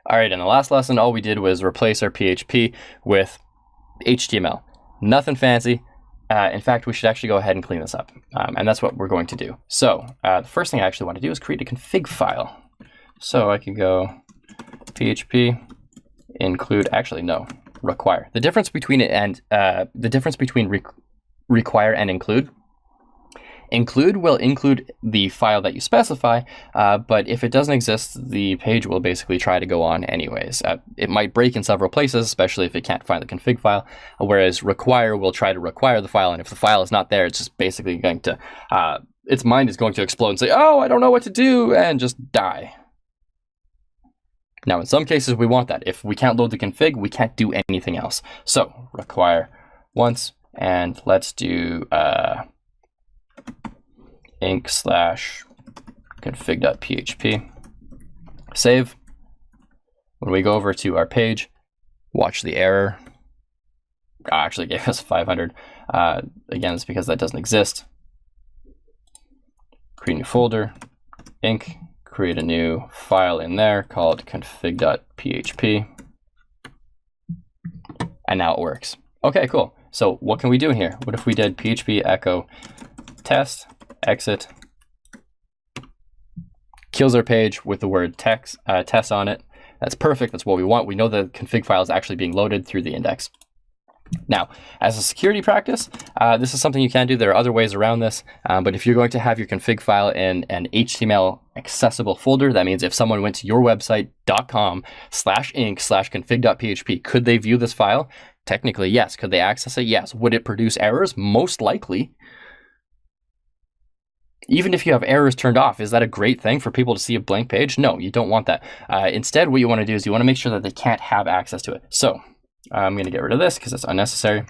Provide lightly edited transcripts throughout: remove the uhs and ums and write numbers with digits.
All right, in the last lesson, all we did was replace our PHP with HTML. Nothing fancy. In fact, we should actually go ahead and clean this up. And that's what we're going to do. So the first thing I actually want to do is create a config file. So I can go PHP include, actually no, require. The difference between it and require and include will include the file that you specify, but if it doesn't exist, the page will basically try to go on anyways. It might break in several places, especially if it can't find the config file, whereas require will try to require the file, and if the file is not there, it's just basically going to, its mind is going to explode and say, oh, I don't know what to do, and just die. Now, in some cases, we want that. If we can't load the config, we can't do anything else. So require once, and let's do inc/config.php. Save. When we go over to our page, watch the error. Actually gave us 500. Again, it's because that doesn't exist. Create a new folder, inc, create a new file in there called config.php. And now it works. Okay, cool. So what can we do in here? What if we did php echo test, exit, kills our page with the word test on it. That's perfect. That's what we want. We know the config file is actually being loaded through the index. Now, as a security practice, this is something you can do. There are other ways around this, but if you're going to have your config file in an HTML accessible folder, that means if someone went to your website .com/inc/config.php, could they view this file? Technically, yes. Could they access it? Yes. Would it produce errors? Most likely. Even if you have errors turned off, is that a great thing for people to see a blank page? No, you don't want that. Instead, what you want to do is you want to make sure that they can't have access to it. So I'm going to get rid of this because it's unnecessary.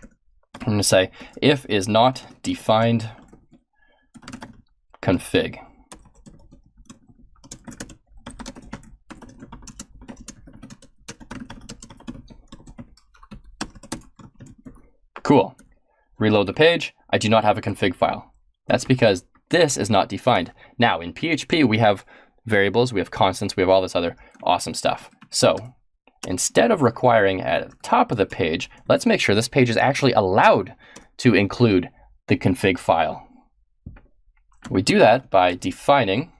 I'm going to say if is not defined config. Cool. Reload the page. I do not have a config file. That's because this is not defined. Now, in PHP, we have variables, we have constants, we have all this other awesome stuff. So instead of requiring at the top of the page, let's make sure this page is actually allowed to include the config file. We do that by defining,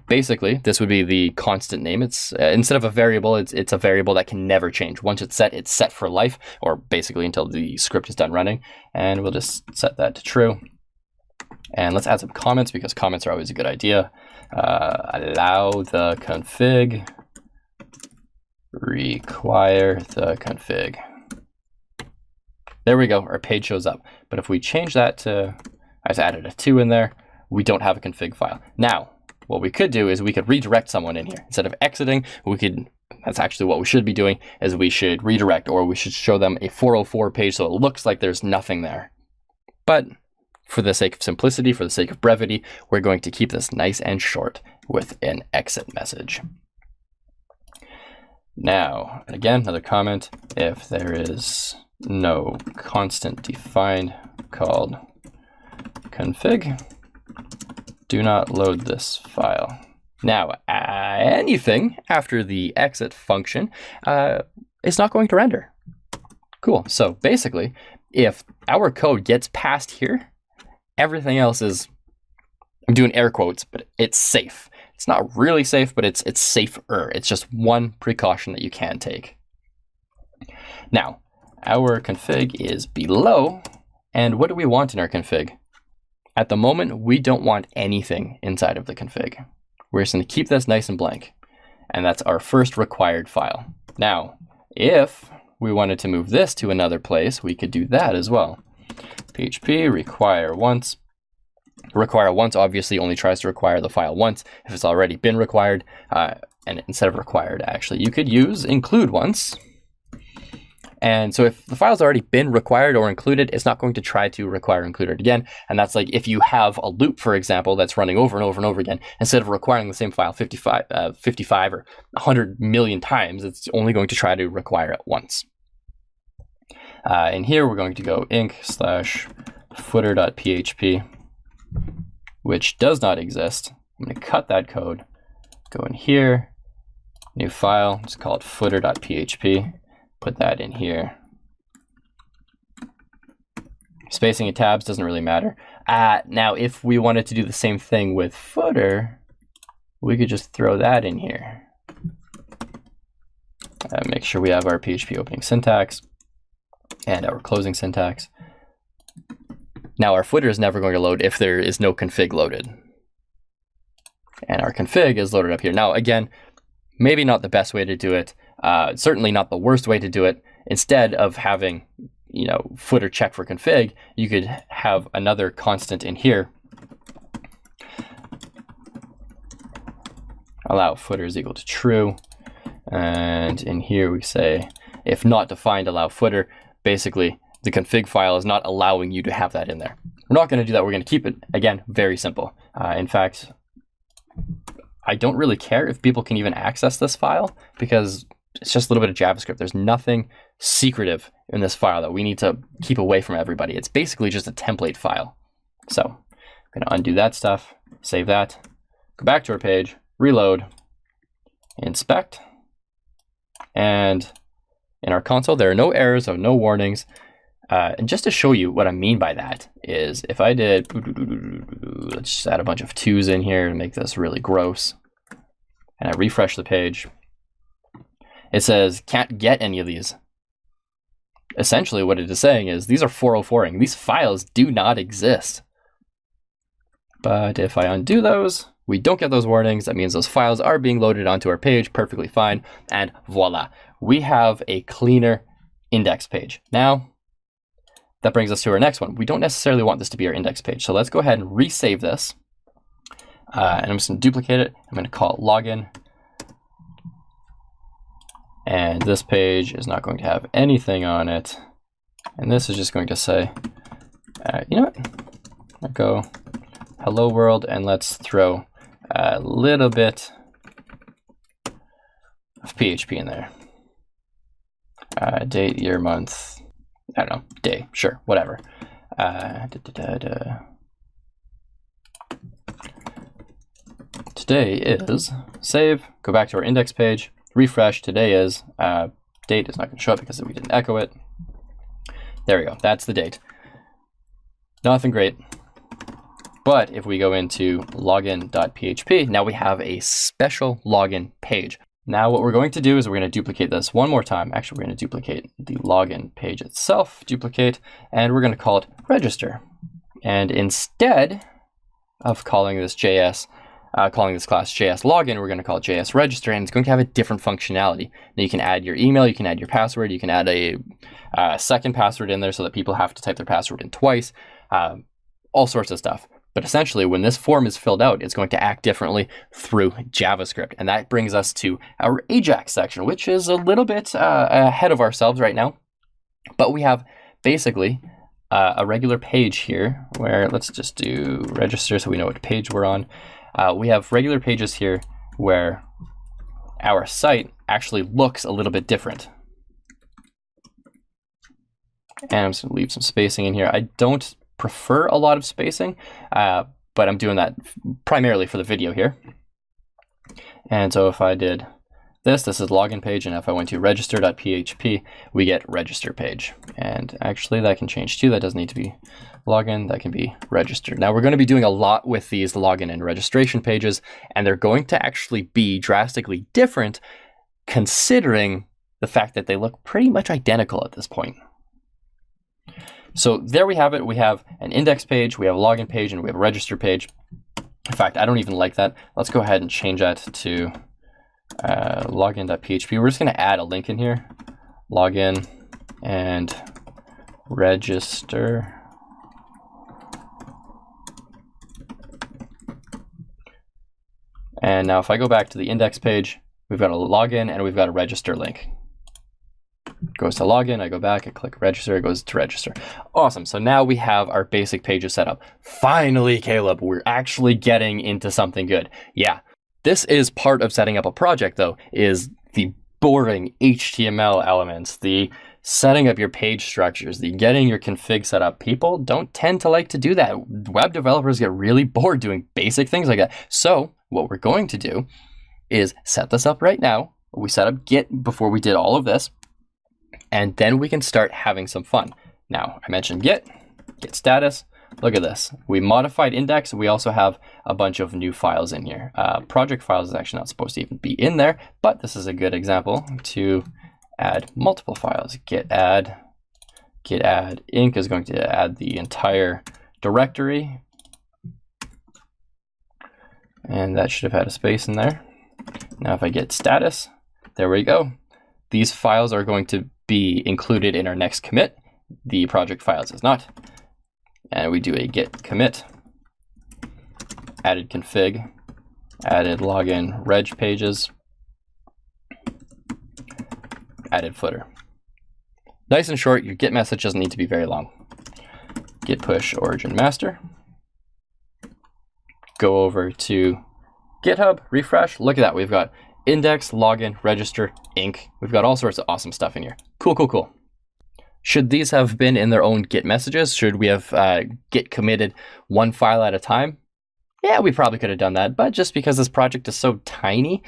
basically, this would be the constant name. It's instead of a variable, it's a variable that can never change. Once it's set for life, or basically until the script is done running. And we'll just set that to true. And let's add some comments because comments are always a good idea. Allow the config, require the config. There we go, our page shows up. But if we change that to, I just added a 2 in there, we don't have a config file. Now, what we could do is we could redirect someone in here. Instead of exiting, we could, that's actually what we should be doing, is we should redirect, or we should show them a 404 page so it looks like there's nothing there. But for the sake of simplicity, for the sake of brevity, we're going to keep this nice and short with an exit message. Now, again, another comment, if there is no constant defined called config, do not load this file. Now, anything after the exit function is not going to render. Cool. So basically, if our code gets past here, everything else is, I'm doing air quotes, but it's safe. It's not really safe, but it's safer. It's just one precaution that you can take. Now, our config is below, and what do we want in our config? At the moment, we don't want anything inside of the config. We're just going to keep this nice and blank. And that's our first required file. Now, if we wanted to move this to another place, we could do that as well. PHP require once. Require once obviously only tries to require the file once if it's already been required. And instead of required, actually, you could use include once. And so if the file's already been required or included, it's not going to try to require include it again. And that's like if you have a loop, for example, that's running over and over and over again, instead of requiring the same file 55 or 100 million times, it's only going to try to require it once. In here, we're going to go inc/footer.php, which does not exist. I'm going to cut that code, go in here, new file, let's call it footer.php, put that in here. Spacing of tabs doesn't really matter. Now, if we wanted to do the same thing with footer, we could just throw that in here. Make sure we have our PHP opening syntax and our closing syntax. Now, our footer is never going to load if there is no config loaded. And our config is loaded up here. Now, again, maybe not the best way to do it. Certainly not the worst way to do it. Instead of having, footer check for config, you could have another constant in here. Allow footer is equal to true. And in here we say, if not defined, allow footer. Basically, the config file is not allowing you to have that in there. We're not going to do that. We're going to keep it, again, very simple. In fact, I don't really care if people can even access this file because it's just a little bit of JavaScript. There's nothing secretive in this file that we need to keep away from everybody. It's basically just a template file. So I'm going to undo that stuff, save that, go back to our page, reload, inspect, and in our console, there are no errors or no warnings. And just to show you what I mean by that is if I did, let's just add a bunch of 2s in here to make this really gross. And I refresh the page. It says can't get any of these. Essentially what it is saying is these are 404ing. These files do not exist. But if I undo those, we don't get those warnings. That means those files are being loaded onto our page perfectly fine. And voila, we have a cleaner index page. Now, that brings us to our next one. We don't necessarily want this to be our index page. So let's go ahead and resave this. And I'm just going to duplicate it. I'm going to call it login. And this page is not going to have anything on it. And this is just going to say, you know what? I'll go hello world, and let's throw a little bit of PHP in there. Date, year, month, I don't know, day, sure, whatever. Today is, save, go back to our index page, refresh, today is, date is not going to show up because we didn't echo it. There we go, that's the date. Nothing great. But if we go into login.php, now we have a special login page. Now what we're going to do is we're going to duplicate this one more time. Actually, we're going to duplicate the login page itself, duplicate, and we're going to call it register. And instead of calling this class JS login, we're going to call it JS register, and it's going to have a different functionality. Now you can add your email, you can add your password, you can add a second password in there so that people have to type their password in twice, all sorts of stuff. But essentially, when this form is filled out, it's going to act differently through JavaScript. And that brings us to our Ajax section, which is a little bit ahead of ourselves right now. But we have basically a regular page here where, let's just do register so we know what page we're on. We have regular pages here where our site actually looks a little bit different. And I'm just going to leave some spacing in here. I don't prefer a lot of spacing, but I'm doing that primarily for the video here. And so if I did this is login page, and if I went to register.php, we get register page. And actually that can change too. That doesn't need to be login, that can be registered. Now we're going to be doing a lot with these login and registration pages, and they're going to actually be drastically different considering the fact that they look pretty much identical at this point. So there we have it. We have an index page, we have a login page, and we have a register page. In fact, I don't even like that. Let's go ahead and change that to login.php. We're just going to add a link in here, login and register. And now if I go back to the index page, we've got a login and we've got a register link. Goes to login, I go back, I click register, it goes to register. Awesome, so now we have our basic pages set up. Finally, Caleb, we're actually getting into something good. Yeah, this is part of setting up a project though, is the boring HTML elements, the setting up your page structures, the getting your config set up. People don't tend to like to do that. Web developers get really bored doing basic things like that. So what we're going to do is set this up right now. We set up Git before we did all of this, and then we can start having some fun. Now, I mentioned Git status. Look at this. We modified index. We also have a bunch of new files in here. Project files is actually not supposed to even be in there, but this is a good example to add multiple files. Git add inc is going to add the entire directory. And that should have had a space in there. Now if I get status, there we go. These files are going to be included in our next commit. The project files is not. And we do a git commit, added config, added login reg pages, added footer. Nice and short. Your git message doesn't need to be very long. Git push origin master. Go over to GitHub, refresh. Look at that. We've got index, login, register, inc. We've got all sorts of awesome stuff in here. Cool, cool, cool. Should these have been in their own Git messages? Should we have Git committed one file at a time? Yeah, we probably could have done that, but just because this project is so tiny,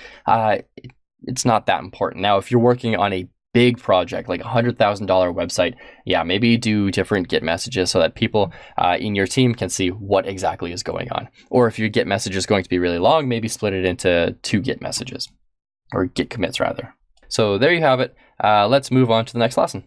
it's not that important. Now, if you're working on a big project, like $100,000 website, yeah, maybe do different Git messages so that people in your team can see what exactly is going on. Or if your Git message is going to be really long, maybe split it into 2 Git messages, or Git commits rather. So there you have it. Let's move on to the next lesson.